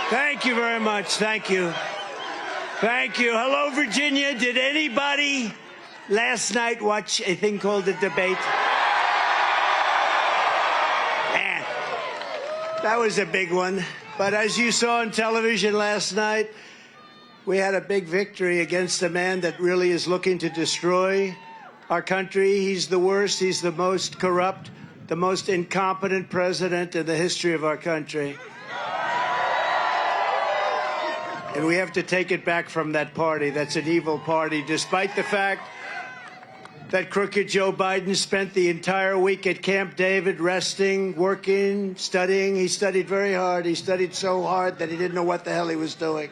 Thank you very much. Thank you. Thank you. Hello, Virginia. Did anybody last night watch a thing called The Debate? Man, that was a big one. But as you saw on television last night, we had a big victory against a man that really is looking to destroy our country. He's the worst. He's the most corrupt, the most incompetent president in the history of our country. And we have to take it back from that party. That's an evil party, despite the fact that crooked Joe Biden spent the entire week at Camp David resting, working, studying. He studied very hard. He studied so hard that he didn't know what the hell he was doing.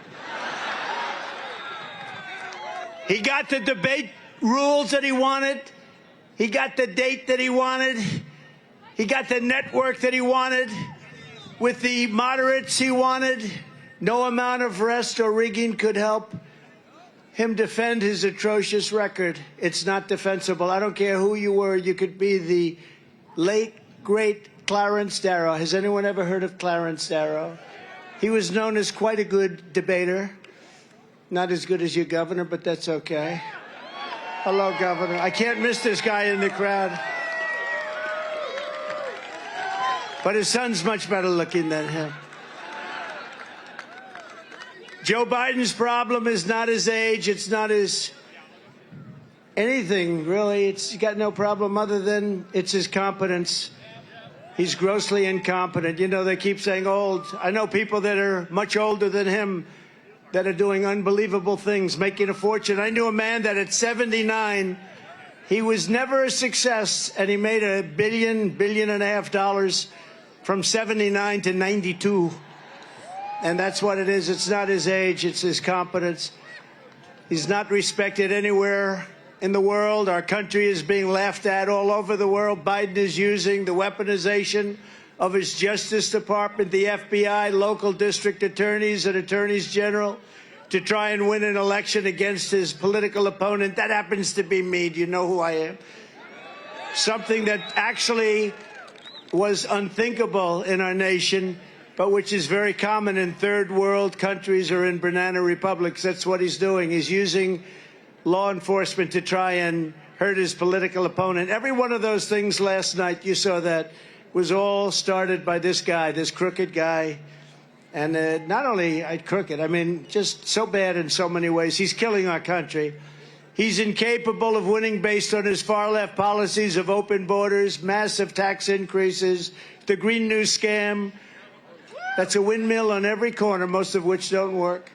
He got the debate rules that he wanted. He got the date that he wanted. He got the network that he wanted with the moderates he wanted. No amount of rest or rigging could help him defend his atrocious record. It's not defensible. I don't care who you were. You could be the late, great Clarence Darrow. Has anyone ever heard of Clarence Darrow? He was known as quite a good debater. Not as good as your governor, but that's okay. Hello, Governor. I can't miss this guy in the crowd. But his son's much better looking than him. Joe Biden's problem is not his age. It's not his anything, really. He's got no problem other than it's his competence. He's grossly incompetent. You know, they keep saying old. I know people that are much older than him that are doing unbelievable things, making a fortune. I knew a man that at 79, he was never a success, and he made $1 billion, $1.5 billion from 79 to 92. And that's what it is. It's not his age. It's his competence. He's not respected anywhere in the world. Our country is being laughed at all over the world. Biden is using the weaponization of his Justice Department, the FBI, local district attorneys and attorneys general to try and win an election against his political opponent. That happens to be me. Do you know who I am? Something that actually was unthinkable in our nation, but which is very common in third world countries or in banana republics. That's what he's doing. He's using law enforcement to try and hurt his political opponent. Every one of those things last night, you saw that, was all started by this guy, this crooked guy. And not only crooked, I mean, just so bad in so many ways. He's killing our country. He's incapable of winning based on his far-left policies of open borders, massive tax increases, the Green New Scam. That's a windmill on every corner, most of which don't work.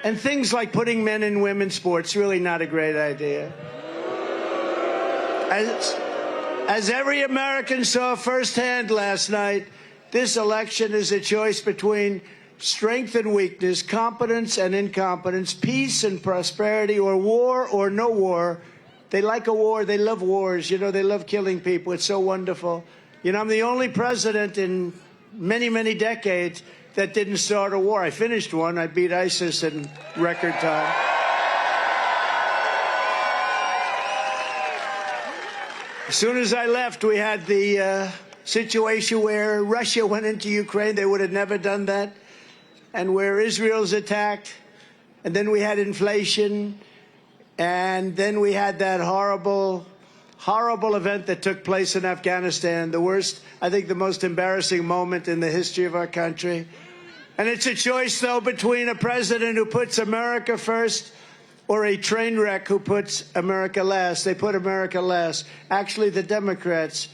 And things like putting men in women's sports, really not a great idea. As every American saw firsthand last night, this election is a choice between strength and weakness, competence and incompetence, peace and prosperity, or war or no war. They like a war. They love wars. You know, they love killing people. It's so wonderful. You know, I'm the only president in many, many decades that didn't start a war. I finished one. I beat ISIS in record time. As soon as I left, we had the situation where Russia went into Ukraine. They would have never done that. And where Israel's attacked. And then we had inflation. And then we had that horrible, horrible event that took place in Afghanistan. The worst, I think the most embarrassing moment in the history of our country. And it's a choice, though, between a president who puts America first or a train wreck who puts America last. They put America last. Actually, the Democrats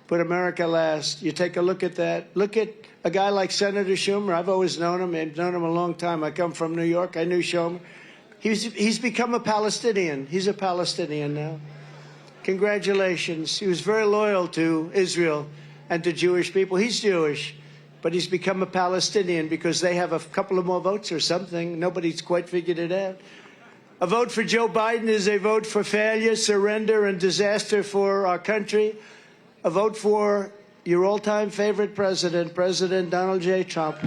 put America last. You take a look at that. Look at a guy like Senator Schumer. I've always known him. I've known him a long time. I come from New York. I knew Schumer. He's become a Palestinian. He's a Palestinian now. Congratulations. He was very loyal to Israel and to Jewish people. He's Jewish, but he's become a Palestinian because they have a couple of more votes or something. Nobody's quite figured it out. A vote for Joe Biden is a vote for failure, surrender, and disaster for our country. A vote for your all-time favorite president, President Donald J. Trump.